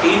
3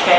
6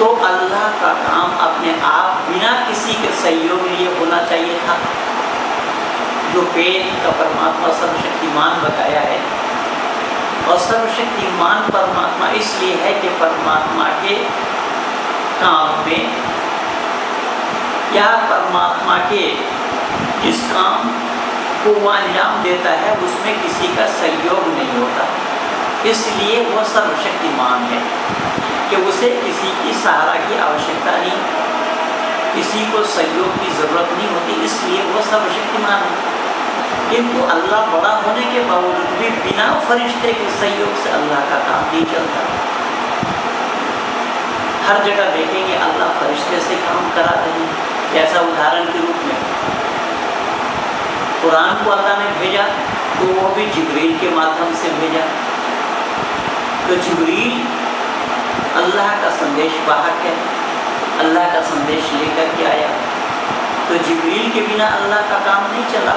تو اللہ کا کام اپنے آپ بنا کسی کے سہیوگ لیے ہونا چاہیے تھا۔ جو وید کا پرماتما سروشکتیمان بتایا ہے، اور سروشکتیمان پرماتما اس لیے ہے کہ پرماتما کے کام میں یا پرماتما کے جس کام کو وہ انجام دیتا ہے اس میں کسی کا سہیوگ نہیں ہوتا، اس لیے وہ سروشکتیمان ہے کہ اسے کسی کی سہارا کی آوشکتا نہیں، کسی کو سہیوگ کی ضرورت نہیں ہوتی، اس لیے وہ سروشکتیمان ہے۔ کیونکہ اللہ بڑا ہونے کے باوجود بھی بنا فرشتے کے سہیوگ سے اللہ کا کام نہیں چلتا۔ ہر جگہ دیکھیں گے اللہ فرشتے سے کام کرا رہے ہیں، جیسا ادھارن کے روپ میں قرآن کو اللہ نے بھیجا تو وہ بھی جبریل کے مادھیم سے بھیجا، تو جبریل اللہ کا سندیش واہک ہے، اللہ کا سندیش لے کر کے آیا، تو جبریل کے بنا اللہ کا کام نہیں چلا،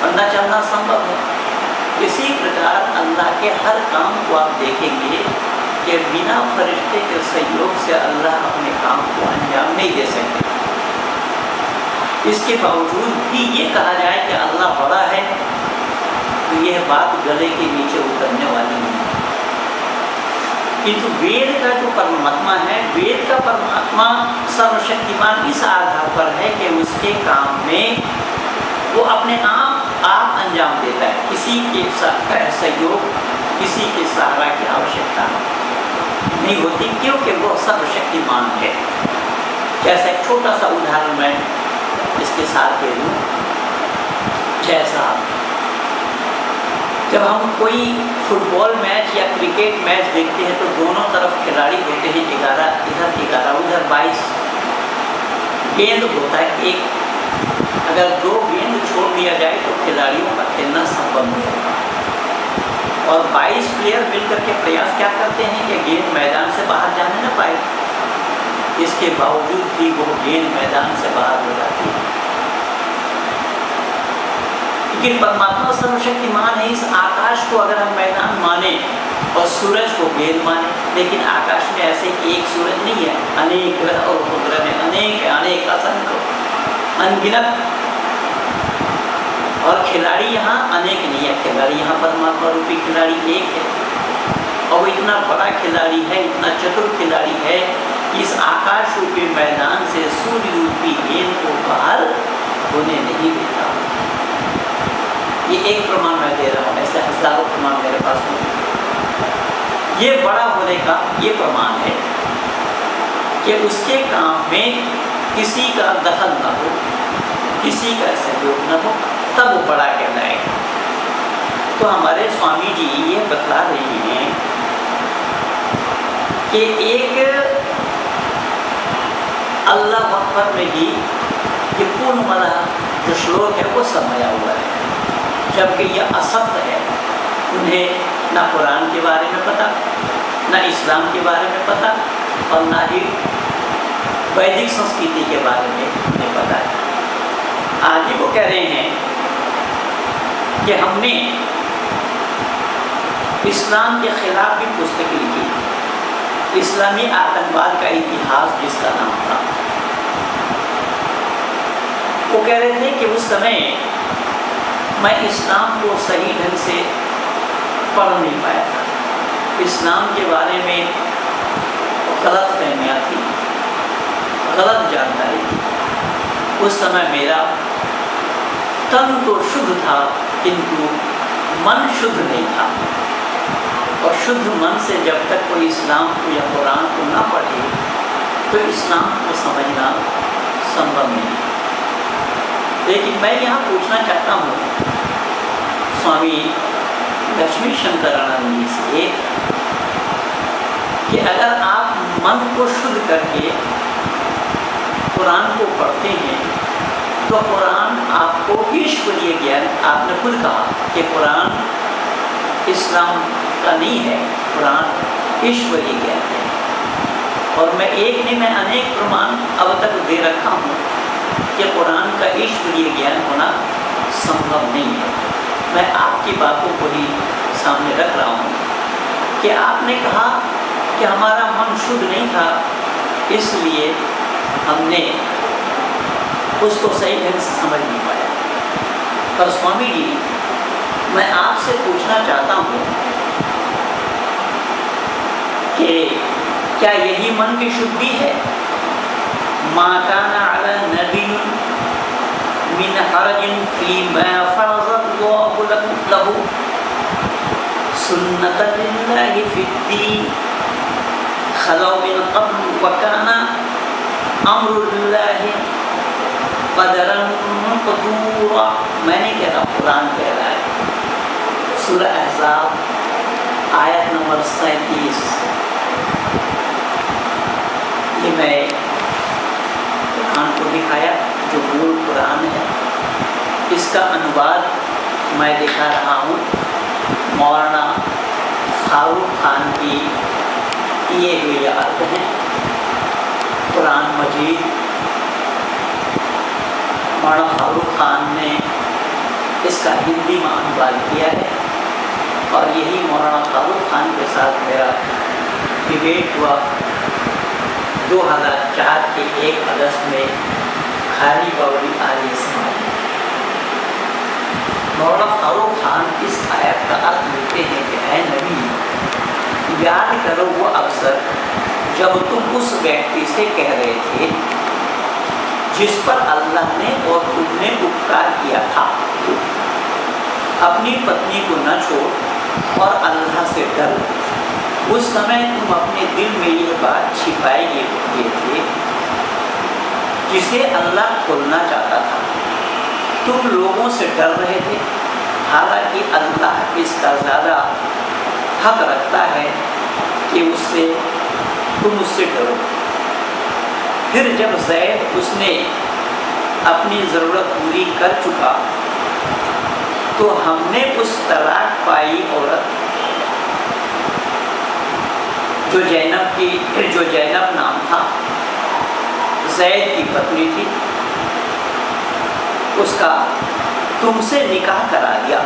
ورنہ چلنا سمبھو ہے۔ اسی پرکار اللہ کے ہر کام کو آپ دیکھیں گے کہ بنا فرشتے کے سہیوگ سے اللہ اپنے کام کو انجام نہیں دے سکتے۔ اس کے باوجود بھی یہ کہا جائے کہ اللہ بڑا ہے تو یہ بات گلے کے نیچے اترنے والی نہیں ہے۔ کیونکہ وید کا جو پرماتما ہے، وید کا پرماتما سروشکتیمان اس آدھار پر ہے کہ اس کے کام میں وہ اپنے آپ انجام دیتا ہے، کسی کے سہیوگ، کسی کے سہارا کی آوشکتا نہیں ہوتی، کیونکہ وہ سروشکتیمان ہے۔ جیسا ایک چھوٹا سا ادھارن میں اس کے ساتھ دے دوں، جیسا جب ہم کوئی فٹ بال میچ یا کرکٹ میچ دیکھتے ہیں تو دونوں طرف کھلاڑی ہوتے ہیں، 11 ادھر 11 ادھر 22 گیند ہوتا ہے ایک، اگر 2 گیند چھوڑ دیا جائے تو کھلاڑیوں کا کھیلنا سمبھو نہیں ہوگا، اور 22 پلیئر مل کر کے پریاس کیا کرتے ہیں کہ گیند میدان سے باہر جانے نہ پائے، اس کے باوجود بھی وہ گیند میدان سے باہر ہو جاتی ہے۔ لیکن پرماتما سروشکتیمان ہے، اس آکاش کو اگر ہم میدان مانیں اور سورج کو گیند مانیں، لیکن آکاش میں ایسے ایک سورج نہیں ہے، انیک گرہ اور اپگرہ میں انیک انگنت، اور کھلاڑی یہاں انیک نہیں ہے، کھلاڑی یہاں پرماتما روپی کھلاڑی ایک ہے، اور وہ اتنا بڑا کھلاڑی ہے، اتنا چتر کھلاڑی ہے، اس آکاش روپی میدان سے سورج روپی گیند کو باہر ہونے نہیں دیتا۔ یہ ایک پرمان میں دے رہا ہوں، ایسے ہزاروں پرمان میرے پاس موجود۔ یہ بڑا ہونے کا یہ پرمان ہے کہ اس کے کام میں کسی کا دخل نہ ہو، کسی کا سہیوگ نہ ہو، تب وہ بڑا کہلائے گا۔ تو ہمارے سوامی جی یہ بتلا رہے ہیں کہ ایک اللہ اکبر میں ہی یہ پورن ملا جو شلوک ہے وہ سمایا ہوا ہے، جبکہ یہ اسبد ہے، انہیں نہ قرآن کے بارے میں پتہ، نہ اسلام کے بارے میں پتہ، اور نہ ہی ویدک سنسکرتی کے بارے میں انہیں پتہ ہے۔ آج ہی وہ کہہ رہے ہیں کہ ہم نے اسلام کے خلاف بھی پستک لکھی، اسلامی آتنکواد کا اتہاس جس کا نام تھا۔ وہ کہہ رہے تھے کہ اس سمے میں اسلام کو صحیح ڈھنگ سے پڑھ نہیں پایا تھا، اسلام کے بارے میں غلط فہمیاں تھی، غلط جانکاری تھی۔ اس سمے میرا تن تو شدھ تھا کنتو من شدھ نہیں تھا، اور شدھ من سے جب تک کوئی اسلام کو یا قرآن کو نہ پڑھے تو اسلام کو سمجھنا سمبھو نہیں۔ لیکن میں یہاں پوچھنا چاہتا ہوں سوامی لکشمی شنکرانند جی سے کہ اگر آپ من کو شدھ کر کے قرآن کو پڑھتے ہیں تو قرآن آپ کو ایشوریہ گیان، آپ نے خود کہا کہ قرآن اسلام کا نہیں ہے، قرآن ایشوریہ گیان ہے، اور میں ایک نہیں میں انیک پرمان اب تک دے رکھا ہوں کہ قرآن کا ایشوریہ گیان ہونا سمبھو نہیں ہے۔ میں آپ کی باتوں کو ہی سامنے رکھ رہا ہوں کہ آپ نے کہا کہ ہمارا من شدھ نہیں تھا اس لیے ہم نے اس کو صحیح ڈھنگ سے سمجھ نہیں پایا۔ پر سوامی جی میں آپ سے پوچھنا چاہتا ہوں کہ کیا یہی من کی شدھی ہے؟ ما کان علی نبی من حرج فیما فرض اللہ لہ سنت اللہ فی الدین خلو من قبل وکان امر اللہ قدرا مقدورا۔ میں نہیں کہہ رہا، قرآن کہہ رہا ہے، سورہ احزاب آیت نمبر 37۔ یہ میں قرآن کو دکھایا جو مول قرآن ہے، اس کا انواد میں دکھا رہا ہوں۔ مولانا فاروق خان کی یہ ہوئی یاد ہے قرآن مجید، مولانا فاروق خان نے اس کا ہندی میں انواد کیا ہے، اور یہی مولانا فاروق خان کے ساتھ میرا ڈبیٹ ہوا 2004 کے 1 اگست میں خالی باوڑی عالیہ سماج۔ مولانا فاروق خان اس آیت کا عرض لکھتے ہیں کہ اے نبی، یاد کرو وہ اکثر جب تم اس ویکتی سے کہہ رہے تھے جس پر اللہ نے اور تم نے اپکار کیا تھا، اپنی پتنی کو نہ چھوڑ اور اللہ سے ڈر، اس سمے تم اپنے دل میں یہ بات چھپائے ہوئے تھے جسے اللہ کھولنا چاہتا تھا۔ تم لوگوں سے ڈر رہے تھے، حالانکہ اللہ اس کا زیادہ حق رکھتا ہے کہ تم اس سے ڈرو۔ پھر جب زید اس نے اپنی ضرورت پوری کر چکا تو ہم نے اس طلاق پائی عورت جو زینب نام تھا، زید کی پتنی تھی، اس کا تم سے نکاح کرا دیا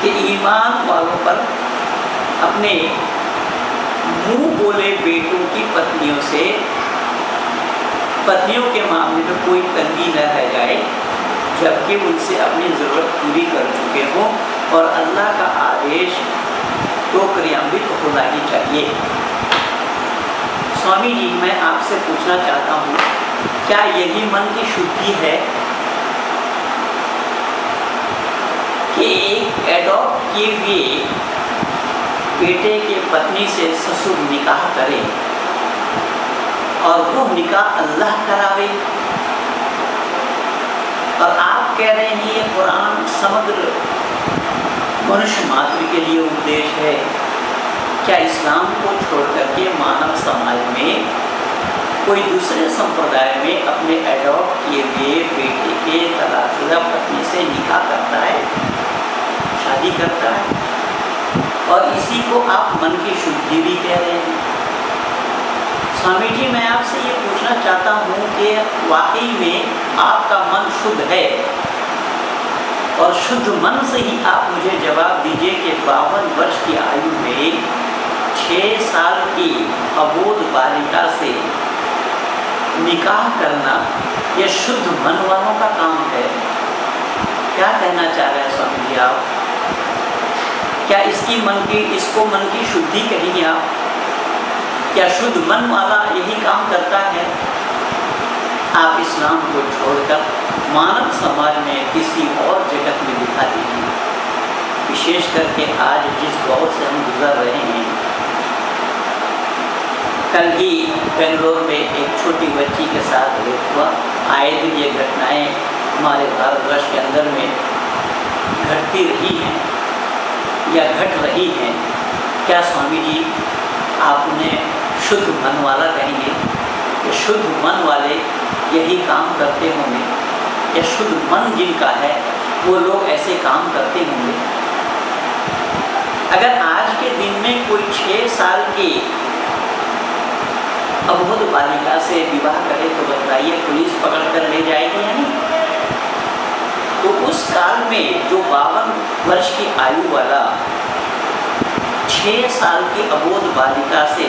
کہ ایمان والوں پر اپنے منہ بولے بیٹوں کی پتنیوں کے معاملے میں کوئی تنگی نہ رہ جائے، جبکہ ان سے اپنی ضرورت پوری کر چکے ہوں، اور اللہ کا آدیش تو کریامت ہونا ہی چاہیے۔ سوامی جی میں آپ سے پوچھنا چاہتا ہوں، کیا یہی من کی شدھی ہے کہ ایک ایڈاپٹ کیے ہوئے بیٹے کے پتنی سے سسر نکاح کرے اور وہ نکاح اللہ کراوے؟ اور آپ کہہ رہے ہیں یہ قرآن سمگر منش ماتر کے لیے اپدیش ہے۔ کیا اسلام کو چھوڑ کر کے مانو سماج میں کوئی دوسرے سمپردائے میں اپنے ایڈاپٹ کیے ہوئے بیٹے کے طلاق شدہ پتنی سے نکاح کرتا ہے، شادی کرتا ہے، اور اسی کو آپ من کی شدھی بھی کہہ رہے ہیں؟ سوامی جی میں آپ سے یہ پوچھنا چاہتا ہوں کہ واقعی میں آپ کا من شدھ ہے، اور شدھ من سے ہی آپ مجھے جواب دیجئے کہ 52 برس کی آیو میں 6 سال کی ابود بالکا سے نکاح کرنا یہ شدھ من والوں کا کام ہے؟ کیا کہنا چاہ رہے ہیں سوامی جی آپ؟ کیا اس کو من کی شدھی کہیں گے آپ؟ کیا شدھ من والا یہی کام کرتا ہے؟ آپ اسلام کو چھوڑ کر مانو سماج میں کسی اور جگت میں دکھا دیجیے، وشیش کر کے آج جس دور سے ہم گزر رہے ہیں۔ کل ہی بنگلور میں ایک چھوٹی بچی کے ساتھ ریپ ہوا۔ آئے دن یہ گھٹنائیں ہمارے بھارت ورش کے اندر میں گھٹتی رہی ہیں یا گھٹ رہی ہیں۔ کیا سوامی جی آپ انہیں شدھ من والا کہیں گے؟ کہ شدھ من والے یہی کام کرتے ہوں گے، یا شدھ من جن کا ہے وہ لوگ ایسے کام کرتے ہوں گے؟ اگر آج کے دن میں کوئی 6 سال کی ابود بالکا سے وواہ کرے تو بتائیے پولیس پکڑ کر لے جائے گی یا نہیں؟ تو اس کال میں جو 52 برس کی آیو والا 6 سال کی ابود بالکا سے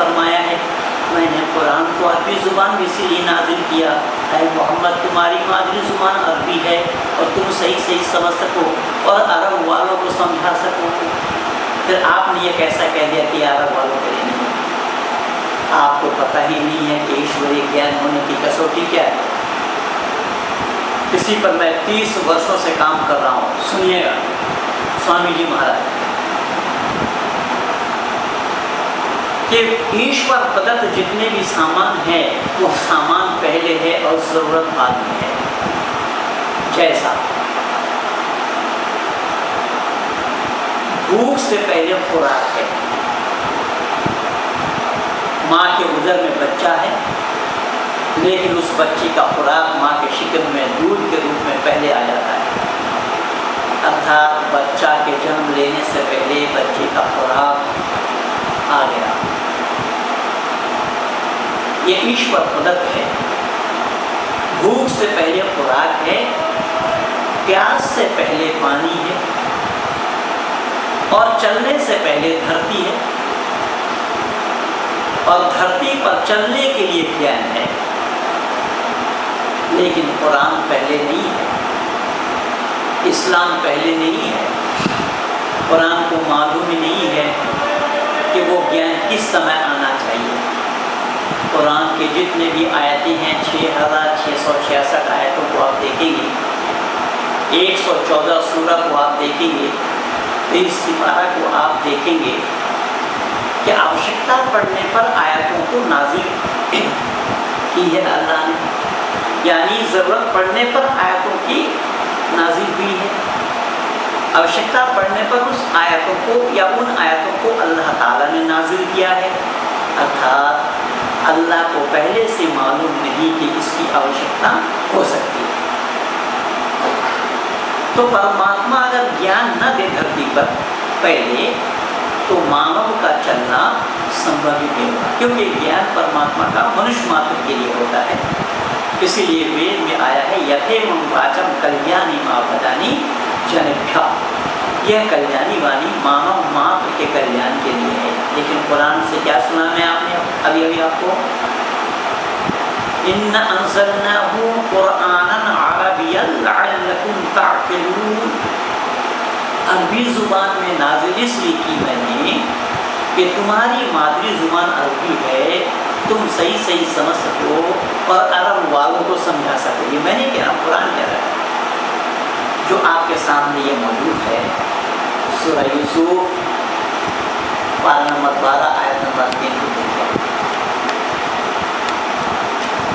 فرمایا ہے میں نے قرآن کو عربی زبان بھی اسی لیے نازل کیا، اے محمد تمہاری مادری زبان عربی ہے اور تم صحیح سمجھ سکو اور عرب والوں کو سمجھا سکو۔ پھر آپ نے یہ کیسا کہہ دیا کہ عرب والوں کے لیے نہیں؟ آپ کو پتہ ہی نہیں ہے کہ ایشوری گیان ہونے کی کسوٹی کیا ہے؟ اسی پر میں 30 برسوں سے کام کر رہا ہوں۔ سنیے گا سوامی جی مہاراج کہ ایشور پدت جتنے بھی سامان ہیں وہ سامان پہلے ہے اور ضرورت بعد میں ہے۔ جیسا بھوک سے پہلے خوراک ہے، ماں کے ادر میں بچہ ہے لیکن اس بچے کا خوراک ماں کے شکم میں دودھ کے روپ میں پہلے آ جاتا ہے، ارتھات بچہ کے جنم لینے سے پہلے بچے کا خوراک آ گیا۔ یہ ایشور پدت ہے۔ بھوک سے پہلے خوراک ہے، پیاس سے پہلے پانی ہے اور چلنے سے پہلے دھرتی ہے اور دھرتی پر چلنے کے لیے گیان ہے، لیکن قرآن پہلے نہیں ہے، اسلام پہلے نہیں ہے۔ قرآن کو معلوم ہی نہیں ہے کہ وہ گیان کس سمے آنا چاہیے۔ قرآن کے جتنے بھی آیتیں ہیں 6666 آیتوں کو آپ دیکھیں گے، 114 سورہ کو آپ دیکھیں گے، 23 سپارہ کو آپ دیکھیں گے کہ آوشکتا پڑنے پر آیتوں کو نازل کی ہے اللہ نے، یعنی ضرورت پڑنے پر آیتوں کی نازل ہوئی ہے۔ آوشکتا پڑنے پر اس آیتوں کو یا ان آیتوں کو اللہ تعالیٰ نے نازل کیا ہے، ارتھات اللہ کو پہلے سے معلوم نہیں کہ اس کی آوشکتا ہو سکتی ہے۔ تو پرماتما اگر گیان نہ دے دھرتی پر پہلے تو مانو کا چلنا سمبھو ہی نہیں ہوگا، کیونکہ گیان پرماتما کا منش ماتر کے لیے ہوتا ہے۔ اسی لیے وید میں آیا ہے یتھیمم واچم کلیانی مابدانی جنبھیا، یہ کلیانی وانی مانو ماتر کے کلیان کے لیے ہے۔ لیکن قرآن سے کیا سنا میں آپ نے ابھی آپ کو، اِنَّا أَنزَلْنَاهُ قُرْآنًا عَرَبِيًّا لَعَلَّكُمْ تَعْقِلُونَ، عربی زبان میں نازل اس لیے کی میں نے کہ تمہاری مادری زبان عربی ہے، تم صحیح سمجھ سکو اور عرب والوں کو سمجھا سکو۔ یہ میں نے کہہ رہا ہوں، قرآن کہہ رہا ہے۔ جو آپ کے سامنے یہ موجود ہے سورہ یوسف پارہ نمبر 12 آیت نمبر 3 کو دیکھیں۔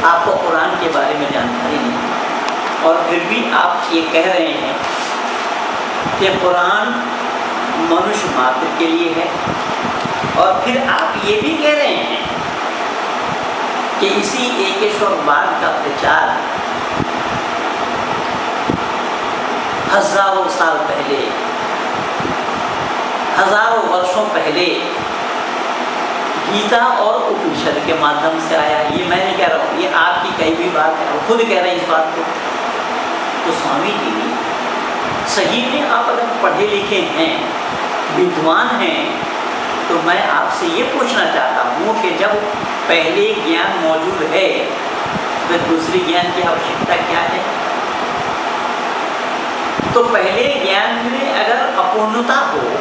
آپ کو قرآن کے بارے میں جانکاری نہیں اور پھر بھی آپ یہ کہہ رہے ہیں کہ قرآن منش ماتر کے لیے ہے، اور پھر آپ یہ بھی کہہ رہے ہیں کہ اسی ایکیشور باد کا پرچار ہزاروں سال پہلے، ہزاروں برسوں پہلے گیتا اور اپنشد کے مادھیم سے آیا۔ یہ میں نہیں کہہ رہا ہوں، یہ آپ کی کہی ہوئی بات ہے، خود کہہ رہے ہیں اس بات کو۔ تو سوامی جی صحیح میں آپ اگر پڑھے لکھے ہیں، ودوان ہیں، تو میں آپ سے یہ پوچھنا چاہتا ہوں کہ جب پہلے گیان موجود ہے تو دوسری گیان کی آوشکتا کیا ہے؟ تو پہلے گیان میں اگر اپورنتا ہو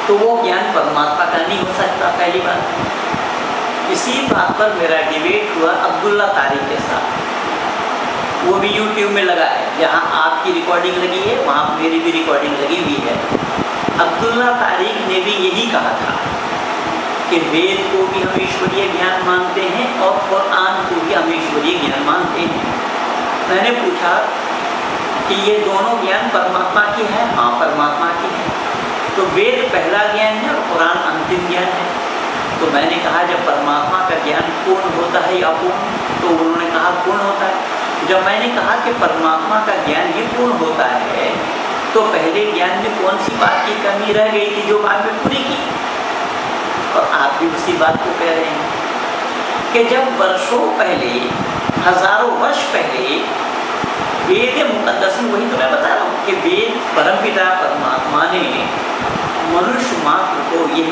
تو وہ گیان پرماتما کا نہیں ہو سکتا، پہلی بات۔ اسی بات پر میرا ڈیبیٹ ہوا عبداللہ طارق کے ساتھ، وہ بھی یوٹیوب میں لگا ہے، جہاں آپ کی ریکارڈنگ لگی ہے وہاں میری بھی ریکارڈنگ لگی ہوئی ہے۔ عبداللہ طارق نے بھی یہی کہا تھا کہ وید کو بھی ہم ایشوریہ گیان مانتے ہیں اور قرآن کو بھی ہم ایشوریہ گیان مانتے ہیں۔ میں نے پوچھا کہ یہ دونوں گیان پرماتما کی ہے؟ ہاں پرماتما کی ہے۔ تو وید پہلا گیان ہے اور قرآن انتم گیان ہے۔ تو میں نے کہا جب پرماتما کا گیان پورن ہوتا ہے یا اپورن؟ تو انہوں نے کہا پورن ہوتا ہے۔ جب میں نے کہا کہ پرماتما کا گیان ہی پورن ہوتا ہے تو پہلے گیان میں کون سی بات کی کمی رہ گئی تھی جو بعد میں پوری کی؟ اور آپ بھی اسی بات کو کہہ رہے ہیں کہ جب برسوں پہلے، ہزاروں ورش پہلے وید مقدس میں، وہی تو میں بتا رہا ہوں کہ وید پرم پتا پرماتما نے منش ماتر کو یہ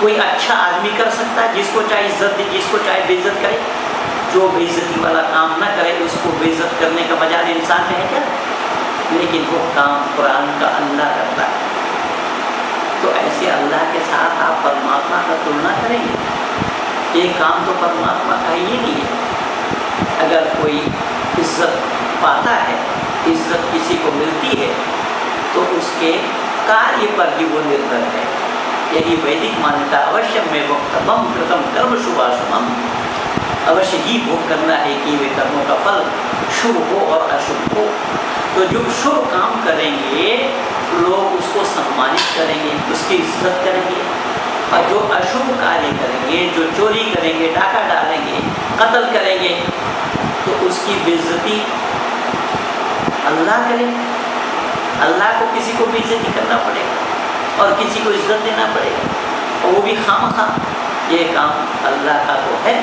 کوئی اچھا آدمی کر سکتا ہے، جس کو چاہے عزت دے، جس کو چاہے بے عزت کرے، جو بے عزتی والا کام نہ کرے اس کو بے عزت کرنے کا مجال انسان میں ہے کیا؟ لیکن وہ کام قرآن کا اللہ کرتا ہے، تو ایسے اللہ کے ساتھ آپ پرماتما کا تلنا کریں گے؟ یہ کام تو پرماتما کا ہی نہیں ہے۔ اگر کوئی عزت پاتا ہے، عزت کسی کو ملتی ہے، تو اس کے کاریہ پر ہی وہ نربھر ہے۔ یہی ویدک مانتا اوشیم میں وقتم کرتم کرم شبھاشمم، اوشیہ ہی بھوگ کرنا ہے کہ وہ کرموں کا پھل شبھ ہو اور اشبھ ہو۔ تو جو شبھ کام کریں گے لوگ اس کو سمانت کریں گے، اس کی عزت کریں گے، اور جو اشبھ کاریہ کریں گے، جو چوری کریں گے، ڈاکہ ڈالیں گے، قتل کریں گے، تو اس کی بے عزتی اللہ کرے۔ اللہ کو کسی کو بے عزتی کرنا پڑے گا اور کسی کو عزت دینا پڑے گا، اور وہ بھی خواہ۔ یہ کام اللہ کا تو ہے،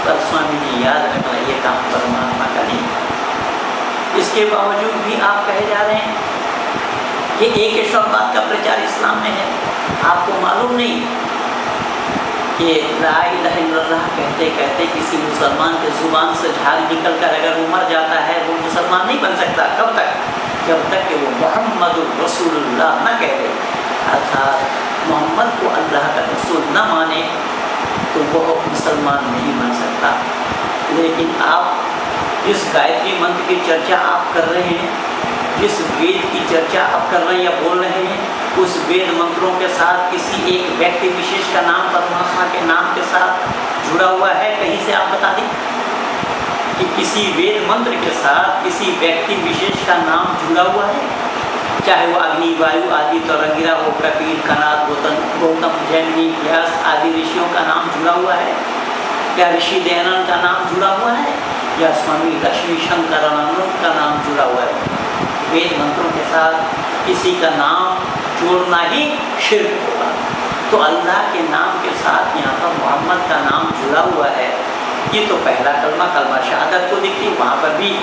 پر سوامی جی یاد رکھنا یہ کام پرماتما کا نہیں۔ اس کے باوجود بھی آپ کہے جا رہے ہیں کہ ایک ایشورباد کا پرچار اسلام میں ہے۔ آپ کو معلوم نہیں کہ لا الہ الا اللہ کہتے کہتے کسی مسلمان کے زبان سے جھاگ نکل کر اگر وہ مر جاتا ہے وہ مسلمان نہیں بن سکتا۔ کب تک؟ جب تک کہ وہ محمد رسول اللہ نہ کہہ دے، ارتھات محمد کو اللہ کا رسول نہ مانے، تو وہ مسلمان نہیں بن سکتا۔ لیکن آپ جس گایتری منتر کی چرچا آپ کر رہے ہیں، جس وید کی چرچا آپ کر رہے ہیں یا بول رہے ہیں، اس وید منتروں کے ساتھ کسی ایک ویکتی وشیش کا نام پرماتما کے نام کے ساتھ جڑا ہوا ہے؟ کہیں سے آپ بتا دیں کہ کسی وید منتر کے ساتھ کسی ویکتی وشیش کا نام جڑا ہوا ہے؟ چاہے وہ اگنی، وایو آدی تورنگیرا ہو، کپیل، کناد، گوتم، جیمنی، ویاس آدی رشیوں کا نام جڑا ہوا ہے، یا رشی دیانند کا نام جڑا ہوا ہے، یا سوامی لکشمی شنکرانند کا نام جڑا ہوا ہے؟ وید منتروں کے ساتھ کسی کا نام جوڑنا ہی شرک ہوگا۔ تو اللہ کے نام کے ساتھ یہاں پر محمد کا نام جڑا ہوا ہے۔ یہ تو پہلا کلمہ، کلمہ شہادت کو دیکھتی، وہاں پر بھی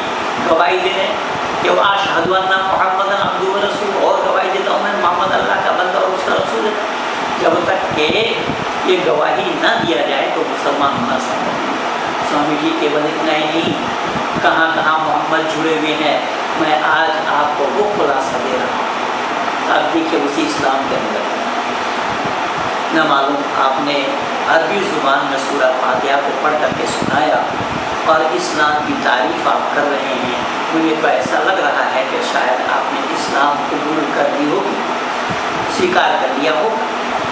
گواہی دے رہے ہیں کہ وہ اشہد ان محمدً عبدہ و رسولہ، اور گواہی دیتا ہوں میں محمد اللہ کا بندہ اور اس کا رسول ہے۔ جب تک کہ یہ گواہی نہ دیا جائے تو مسلمان ہونا سمجھ نہیں۔ سوامی جی کیول اتنا ہی نہیں، کہاں کہاں محمد جڑے ہوئے ہیں، میں آج آپ کو وہ خلاصہ دے رہا ہوں۔ آپ دیکھیے اسی اسلام کے اندر نہ معلوم آپ نے عربی زبان میں سورہ فاتحہ کو پڑھ کر کے سنایا اور اسلام کی تعریف آپ کر رہے ہیں۔ مجھے تو ایسا لگ رہا ہے کہ شاید آپ نے اسلام قبول کر لی ہوگی، سویکار کر لیا ہو۔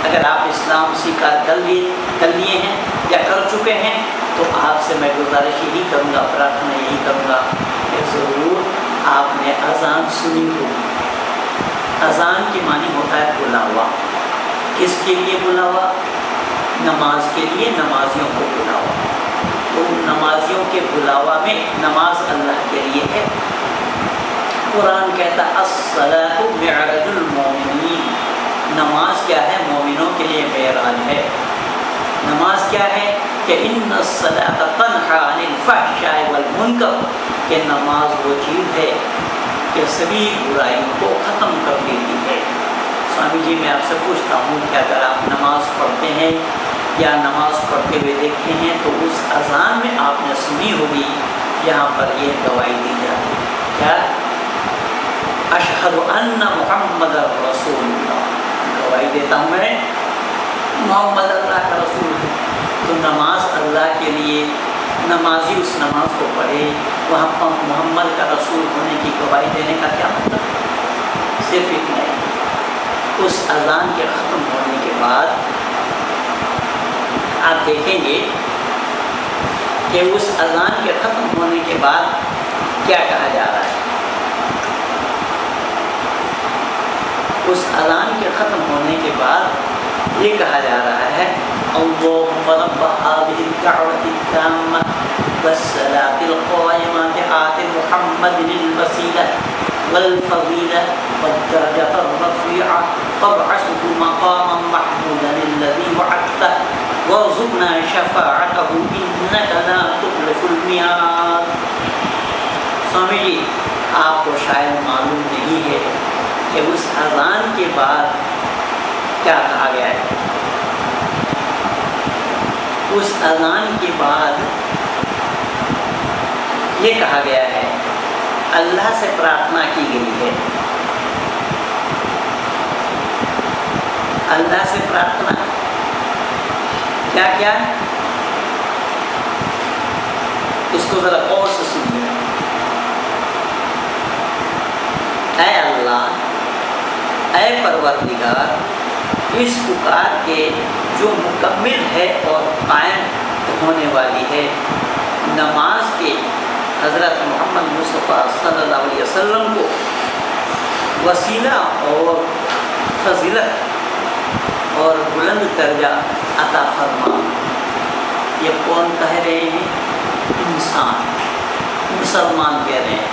اگر آپ اسلام سویکار کر لیے ہیں یا کر چکے ہیں تو آپ سے میں گزارش یہی کروں گا، پرارتھنا یہی کروں گا کہ ضرور آپ نے اذان سنی ہوگی۔ اذان کی معنی ہوتا ہے بلاوا۔ کس کے لیے بلاوا؟ نماز کے لیے، نمازیوں کو بلاوا۔ تو نمازیوں کے بلاوا میں نماز اللہ کے لیے ہے۔ قرآن کہتا ہے الصلاۃ معراج المومنین، نماز کیا ہے؟ مومنوں کے لیے معراج ہے۔ نماز کیا ہے؟ کہ ان الصلاۃ تنہی عن الفحشاء والمنکر، کہ نماز وہ چیز ہے کہ سبھی برائیوں کو ختم کر دیتی ہے۔ سوامی جی میں آپ سے پوچھتا ہوں کہ اگر آپ نماز پڑھتے ہیں یا نماز پڑھتے ہوئے دیکھتے ہیں تو اس اذان میں آپ نے سنی ہوگی، یہاں پر یہ گواہی دی جاتی ہے کیا؟ اشہد ان محمد رسول اللہ، گواہی دیتا ہوں میں محمد اللہ کا رسول ہے۔ تو نماز اللہ کے لیے، نمازی اس نماز کو پڑھے، وہاں پر محمد کا رسول ہونے کی گواہی دینے کا کیا مطلب؟ صرف اتنا ہی۔ اس اذان کے ختم ہونے کے بعد آپ دیکھیں گے کہ اس اذان کے ختم ہونے کے بعد کیا کہا جا رہا ہے۔ اس اذان کے ختم ہونے کے بعد یہ کہا جا رہا ہے اللہم رب هذه الدعوة التامة والصلاة القائمة آت محمد الوسیلة والفضیلة والدرجة الرفیعة وابعثه مقاما محمودا الذي وعدته وارزقنا شفاعته انك لا تخلف الميعاد۔ سوامی جی آپ کو شاید معلوم نہیں ہے کہ اس اذان کے بعد کیا کہا گیا ہے۔ اس اذان کے بعد یہ کہا گیا ہے، اللہ سے پرارتھنا کی گئی ہے، اللہ سے پرارتھنا کیا کیا ہے، اس کو ذرا غور سے سنیے۔ اے اللہ، اے پروردگار، اس پکار کے جو مکمل ہے اور قائم ہونے والی ہے، نماز کے حضرت محمد مصطفیٰ صلی اللہ علیہ وسلم کو وسیلہ اور فضیلت اور بلند درجہ عطا فرما۔ یہ کون کہہ رہے ہیں؟ انسان، مسلمان کہہ رہے ہیں۔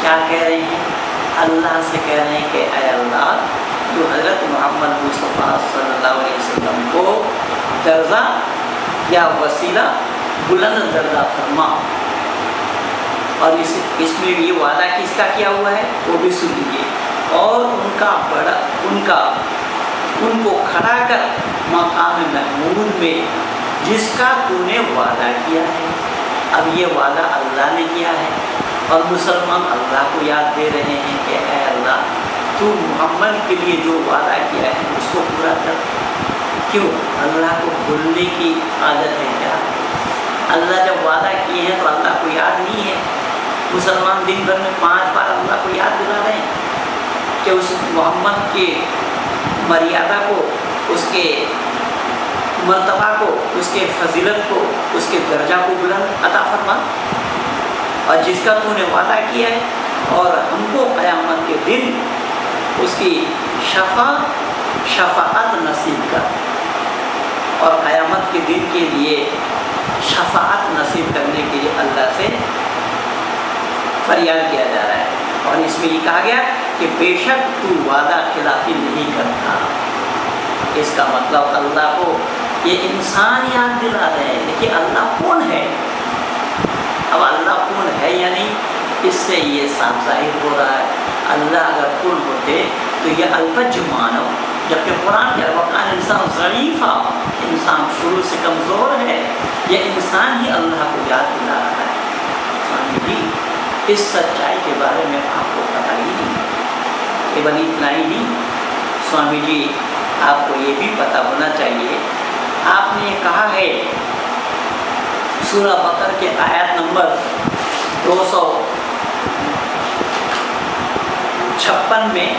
کیا کہہ رہے ہیں؟ اللہ سے کہہ رہے ہیں کہ اے اللہ، تو حضرت محمد مصطفیٰ صلی اللہ علیہ وسلم کو درجہ یا وسیلہ بلند درجہ فرما۔ اور اس میں یہ وعدہ کس کا کیا ہوا ہے وہ بھی سن لیجیے۔ اور ان کو کھڑا کر مقام محمود میں جس کا تو نے وعدہ کیا ہے۔ اب یہ وعدہ اللہ نے کیا ہے اور مسلمان اللہ کو یاد دے رہے ہیں کہ اے اللہ، تو محمد کے لیے جو وعدہ کیا ہے اس کو پورا کر۔ کیوں؟ اللہ کو بھولنے کی عادت ہے کیا؟ اللہ جب وعدہ کیے ہیں تو اللہ کو یاد نہیں ہے؟ مسلمان دن بھر میں 5 بار اللہ کو یاد دلا رہے ہیں کہ اس محمد کے مریادہ کو، اس کے مرتبہ کو، اس کے فضیلت کو، اس کے درجہ کو بلند عطا فرما، اور جس کا تو نے وعدہ کیا ہے، اور ہم کو قیامت کے دن اس کی شفاعت نصیب کر۔ اور قیامت کے دن کے لیے شفاعت نصیب کرنے کے لیے اللہ سے فریاد کیا جا رہا ہے۔ اور اس میں یہ کہا گیا کہ بے شک تو وعدہ خلافی نہیں کرتا۔ اس کا مطلب اللہ کو یہ انسان یاد دلا رہے ہیں، لیکن اللہ کون ہے؟ اب اللہ کون ہے یا نہیں، اس سے یہ صاف ظاہر ہو رہا ہے۔ اللہ اگر کون ہوتے تو یہ الفج مانو، جبکہ قرآن کے وقان انسان ضعیفہ، انسان شروع سے کمزور ہے، یہ انسان ہی اللہ کو یاد دلا رہا ہے۔ سوامی جی، اس سچائی کے بارے میں آپ کو پتہ ہی نہیں، کیول اتنا ہی نہیں، سوامی جی آپ کو یہ بھی پتہ ہونا چاہیے، آپ نے کہا ہے سورہ بقرہ کے آیت نمبر 256 میں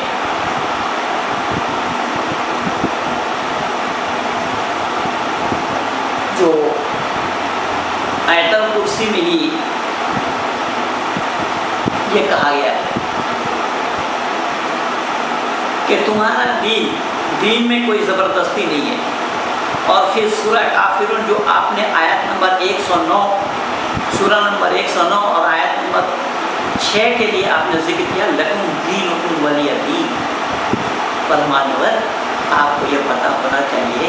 جو آیت الکرسی میں ہی یہ کہا گیا ہے کہ تمہارا دین میں کوئی زبردستی نہیں ہے۔ اور پھر سورہ کافرون جو آپ نے آیت نمبر 109، سورہ نمبر 109 اور آیت نمبر 6 کے لیے آپ نے ذکر کیا، لکم دینکم ولی دین۔ فرمانور آپ کو یہ پتہ ہونا چاہیے،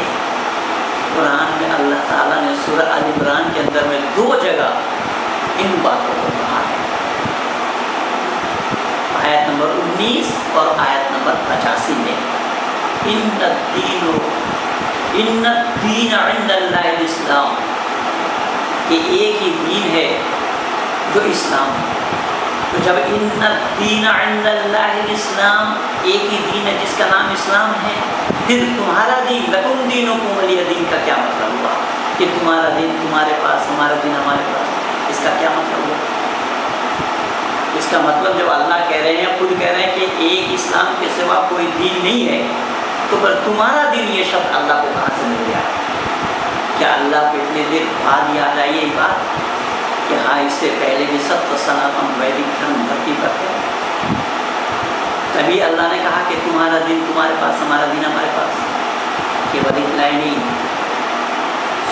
قرآن میں اللہ تعالیٰ نے سورہ آل عمران کے اندر میں 2 جگہ ان باتوں کو کہا ہے، آیت نمبر 19 اور آیت نمبر 85 میں، ان الدین عند اللہ الاسلام، کہ ایک ہی دین ہے جو اسلام ہے۔ تو جب ان الدین عند اللہ الاسلام، ایک ہی دین ہے جس کا نام اسلام ہے، پھر تمہارا دین لکم دینکم ولی دین کا کیا مطلب ہوا؟ کہ تمہارا دین تمہارے پاس، ہمارا دین ہمارے پاس، اس کا کیا مطلب ہوا؟ اس کا مطلب جب اللہ کہہ رہے ہیں، خود کہہ رہے ہیں کہ ایک اسلام کے سوا کوئی دین نہیں ہے، تو پر تمہارا دین یہ شبد اللہ کو کہاں سے مل گیا؟ کیا اللہ کو اتنے دیر بعد یاد آئی یہ بات کہ ہاں اس سے پہلے بھی سب سناتن ویدک دھرم دھرتی پر تھے؟ تبھی اللہ نے کہا کہ تمہارا دین تمہارے پاس، ہمارا دین ہمارے پاس۔ کہ ولی نہیں،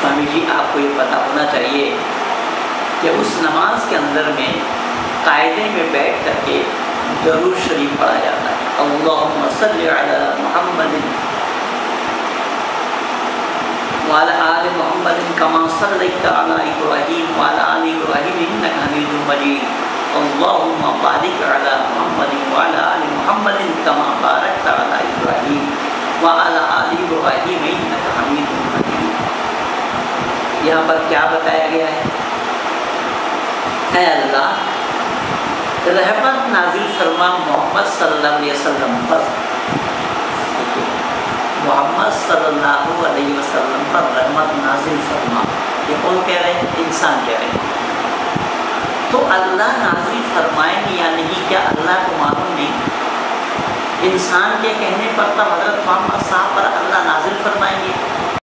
سوامی جی آپ کو یہ پتہ ہونا چاہیے کہ اس نماز کے اندر میں قاعدے میں بیٹھ کر کے درود شریف پڑھا جاتا ہے، اللہم صلی علی محمد وعلی آل محمد کما صلیت علی ابراہیم وعلی آل ابراہیم انک حمید مجید، اللہم بارک علی محمد وعلی آل محمد کما بارکت علی ابراہیم وعلی آل ابراہیم انک حمید مجید۔ یہاں پر کیا بتایا گیا ہے؟ اے اللہ رحمت نازل فرما محمد صلی اللہ علیہ وسلم پر، محمد صلی اللہ علیہ وسلم پر رحمت نازل فرما. یہ کون کہہ رہے ہیں؟ انسان کہہ رہے ہیں. تو اللہ نازل فرمائیں گے یا نہیں، کیا اللہ کو معلوم نہیں؟ انسان کے کہنے پر تو حضرت محمد صاحب پر اللہ نازل فرمائیں گے.